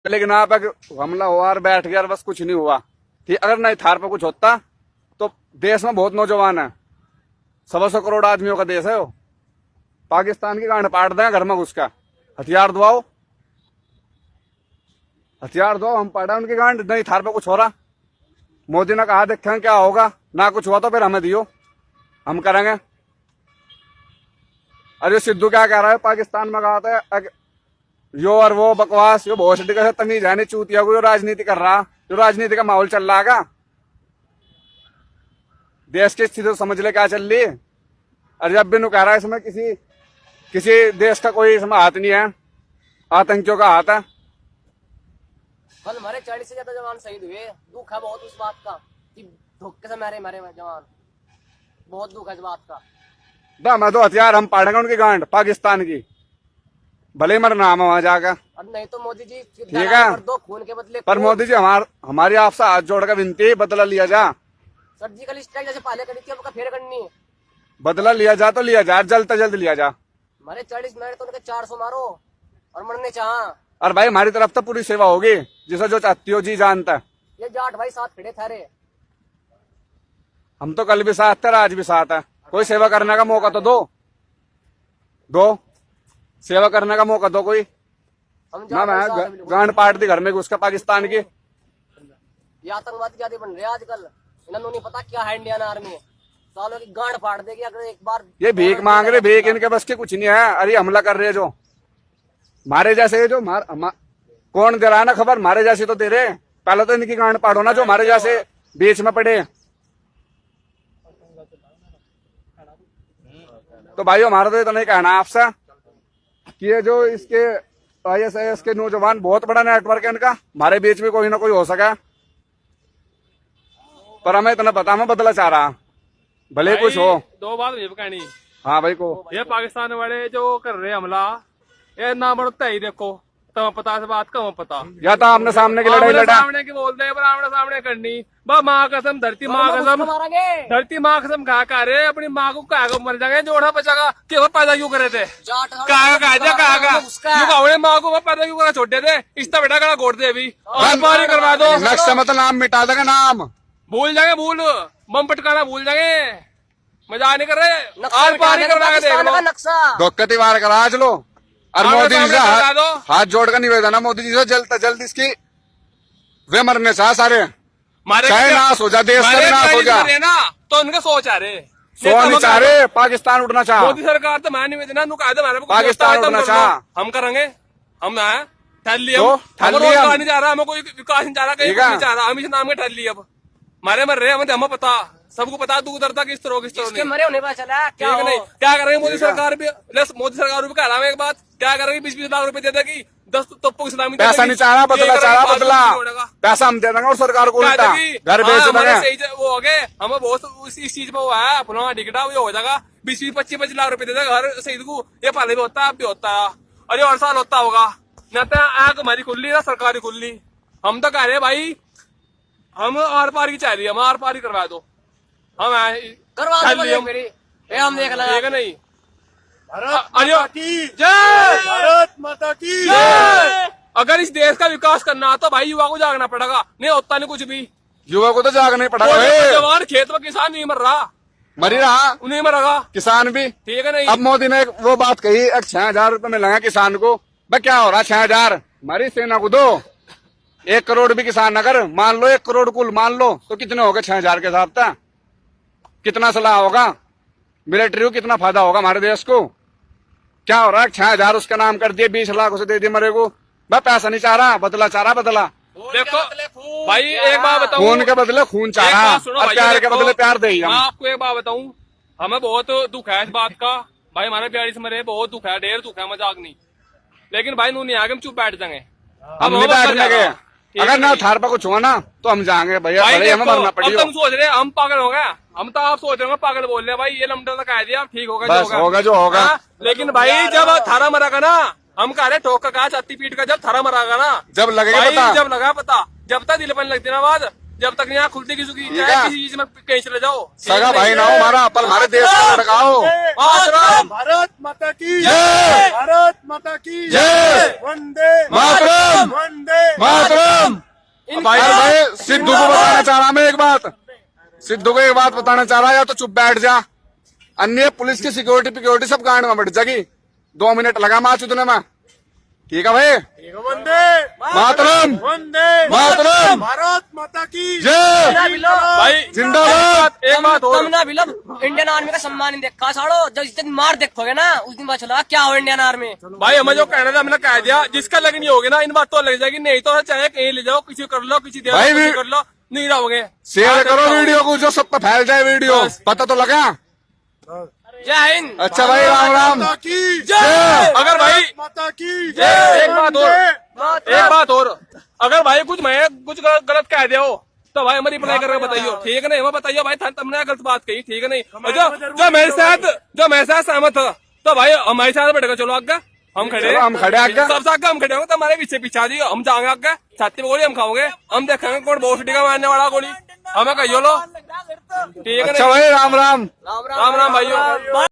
लेकिन यहाँ पे हमला हुआ और बैठ गया और बस कुछ नहीं हुआ। ठीक, अगर नहीं थार पे कुछ होता तो देश में बहुत नौजवान है, 125 करोड़ आदमियों का देश है वो। पाकिस्तान की गांड पाट दें घर में घुसका, हथियार दबाओ, हथियार दो, हम पाड़ा उनकी गांड। नहीं थार पे कुछ हो रहा, मोदी ने कहा देखें क्या होगा, ना कुछ हुआ तो फिर हमें दियो, हम करेंगे। अरे सिद्धू क्या कह रहा है, पाकिस्तान में कहा था यो और वो बकवास, यो बहुत से तमीज है नहीं, चूतिया को जो राजनीति कर रहा, जो राजनीति का माहौल चल रहा है, देश की स्थिति तो समझ ले क्या चल रही है। और जब भी नु कह रहा है इसमें किसी देश का कोई इसमें हाथ नहीं है, आतंकियों का हाथ है। कल हमारे 40 से ज्यादा जवान शहीद हुए, दुख है बहुत उस बात का कि धोखे से मारे जवान, बहुत दुख है इस बात का। मैं तो हथियार हम पाड़ेंगे उनकी गांड पाकिस्तान की, भले मरना हम वहां जाकर। और नहीं तो मोदी जी ठीक है, दो खून के बदले पर मोदी जी हमारी आपसे हाथ जोड़कर विनती है, बदला लिया जा। सर्जिकल स्ट्राइक जैसे पहले करी थी, अब का फिर करनी है। बदला लिया जा तो लिया जा, जल्द से जल्द लिया जा। हमारे 40 मारे तो उनके 400 मारो और मरने चाह। और भाई हमारी तरफ तो पूरी सेवा होगी, जिसे जो चाहती हो जी जानता है। ये जाट भाई साथ खड़े थारे, हम तो कल भी साथ थे, आज भी साथ है। कोई सेवा करने का मौका तो दो सेवा करने का मौका दो कोई। हम ना मैं गांड पाट दी घर में घुसकर पाकिस्तान की। ये आतंकवादी ज्यादा बन रहे आजकल, इन्होंने नहीं पता क्या है इंडियन आर्मी, सालों की गांड फाड़ देगी अगर एक बार। ये भीख मांग रहे, भीख इनके बस के कुछ नहीं है। अरे हमला कर रहे जो मारे जैसे, जो कौन दे रहा है ना खबर, मारे जैसे तो दे रहे। पहले तो इनकी गांड पाड़ो ना, जो मारे जैसे बीच में पड़े। तो भाई हमारा तो इतना ही कहना है आपसे कि ये जो इसके ISIS के नौजवान, बहुत बड़ा नेटवर्क है इनका, हमारे बीच में कोई ना कोई हो सका। पर हमें इतना पता, हमें बदला चाह रहा, भले कुछ हो। दो बात मुझे कहनी। हाँ भाई को, ये पाकिस्तान वाले जो कर रहे हमला, ये ना बढ़ता ही देखो, तो पता से बात का पता, या तो आपने सामने की लड़ाई लड़ा, सामने की बोलते हैं, पर आमने सामने करनी। बा माँ कसम, धरती माँ कसम, धरती माँ कसम खा रहे अपनी माँ को कहा मर जाएंगे, जोड़ा बचागा क्यों पैदा क्यों करे थे, माँ को पैदा क्यों करा छोटे थे, इसका बेटा कड़ा गोड़ दे अभी और पारी करवा दो। नक्शा मतलब नाम मिटा देगा, नाम भूल जाएंगे, बम पटकाना भूल जाएंगे, मजा नहीं कर रहे, आर पारी करवा के देख लो, धोखती वार करा आज लो। और मोदी जी से हाथ जोड़कर निवेदन है, मोदी जी से जल्द से जल्द इसकी वे मरने चाह सारे, चाहे नाश हो जा, देश का नाश हो जा ना, तो उनके सोच आ रहे, सो नहीं चाह रहे, पाकिस्तान उठना चाह, मोदी सरकार तो मैं निवेदन पाकिस्तान उठना चाह, हम करेंगे, हम ठहर लिया, रोजगार नहीं चाह रहा, हमें कोई विकास नहीं चाह रहा, कहीं नहीं चाह रहा, हम इस नाम के ठहर लिया। अब मारे मर रहे हमें पता, सबको पता तू उधर तक किस तरह मरे होने पता चला क्या नहीं, क्या करेंगे मोदी सरकार भी, मोदी सरकार भी कह रहा है एक बात, क्या करेंगे 20-20 लाख रुपए दे देगी, 10 तोपों की सलामी, पैसा नहीं चाह रहा, बदला चाह रहा, बदला पैसा हम दे देंगे और सरकार को उल्टा घर बेच देंगे। वो हो गए, हमें बहुत इस चीज में वो है अपना टिकटा, वो हो जाएगा 20-25 लाख रुपए दे देगा हर शहीद को। ये पहले भी होता है, अब भी होता है, और ये हर साल होता होगा न, तो आग हमारी खुली ना सरकारी खुली। हम तो कह रहे भाई, हम आर पार की चाह रही है, हम आर पार ही करवा दो, हम करवा दो मेरी, हम देख लेंगे नहीं। भारत माता की जय। अगर इस देश का विकास करना तो भाई युवा को जागना पड़ेगा, नहीं होता नहीं कुछ भी, युवा को तो जागना ही पड़ेगा। जवान खेत में किसान नहीं मर रहा, मरी रहा, नहीं मरेगा किसान भी, ठीक है नहीं। अब मोदी ने वो बात कही, 6,000 रुपए मिलेगा किसान को, भाई क्या हो रहा 6,000, हमारी सेना को दो, 1 करोड़ भी किसान अगर मान लो, 1 करोड़ कुल मान लो, तो कितने हो गए 6,000 के हिसाब से, कितना सलाह होगा, मिलिट्री को कितना फायदा होगा हमारे देश को। क्या हो रहा है, 6,000 उसका नाम कर दिए, 20 लाख उसे दे दिए मरे को, भाई पैसा नहीं चाह रहा, बदला चाह रहा, बदला। देखो भाई एक बात बताऊं, खून के बदले खून चाह रहा, और प्यार के बदले प्यार दे। मैं आपको एक बात बताऊं, हमें बहुत दुख है इस बात का, भाई हमारे 42 मरे, बहुत दुख है, ढेर दुख है, मजाक नहीं, लेकिन भाई नू नहीं आगे हम चुप बैठ जाएंगे, हम नहीं बैठने गए। अगर ना थार पर कुछ हुआ ना तो हम जाएंगे भैया, हमें मरना पड़ेगा। तुम सोच रहे हम पागल हो गए, हम तो आप सोच रहे हो पागल बोल रहे भाई, ये लमटन का कह दिया, ठीक होगा जो होगा। लेकिन भाई जब थारा मरागा ना, हम कह रहे ठोक का छाती पीट का, जब थारा मरागा ना, जब लगेगा पता, जब लगा पता, जब तक दिल पन लगती ना बात, जब तक यहाँ खुलती किसी की ठीक चाहे है। किसी चीज में कहीं चले जाओ सगा भाई ना हो हमारा, पर हमारे देश का लड़का हो। मातरम भारत माता की जय। भारत माता की जय। वंदे मातरम। वंदे मातरम। भाई अरे भाई सिद्धू को बताना चाह रहा मैं एक बात, सिद्धू को एक बात बताना चाह रहा, या तो चुप बैठ जा, अन्य पुलिस की सिक्योरिटी सब कांड में बैठ जाएगी। 2 मिनट लगा मार चुतने में। ठीक है भाई। वंदे मातरम। वंदे मातरम। भारत माता की जय। भाई जिंदाबाद। एक बात और तुम ना बिलब इंडियन आर्मी का सम्मान नहीं देखा साड़ो, जब जिस दिन मार देखोगे ना उस दिन पता चला क्या हो इंडियन आर्मी। भाई हमें जो कहना था हमने कह दिया, जिसका लगनी होगी ना इन बात तो लग जाएगी, नहीं तो चाहे कहीं ले जाओ, किसी कर लो, किसी दे भाई किसी कर लो, नहीं रहोगे। शेयर करो वीडियो को, जो सब पे फैल जाए वीडियो, बस। पता तो लगा। जय हिंद। अच्छा भाई राम राम। माता की जय। अगर भाई माता की एक बात और, वंदे। एक बात और, अगर भाई कुछ मैं कुछ गलत कह दिया हो तो भाई हमें रिप्लाई करके बताइयो, ठीक है नहीं, हमें बताइयो भाई तुमने गलत बात कही, ठीक है नहीं। और जो मेरे साथ सहमत था तो भाई हमारे साथ बैठेगा, चलो आगे हम खड़े, चलो, हम खड़े आगे। सबसे आगे हम खड़े होंगे, तो हमारे पीछे पीछे आ जाइए, हम जाएंगे आगे, छाती पे गोली हम खाओगे, हम देखेंगे कौन बहुत का मारने वाला गोली, हमें कहियो लो, ठीक है अच्छा नहीं। भाई राम राम। राम राम राम भाइयों।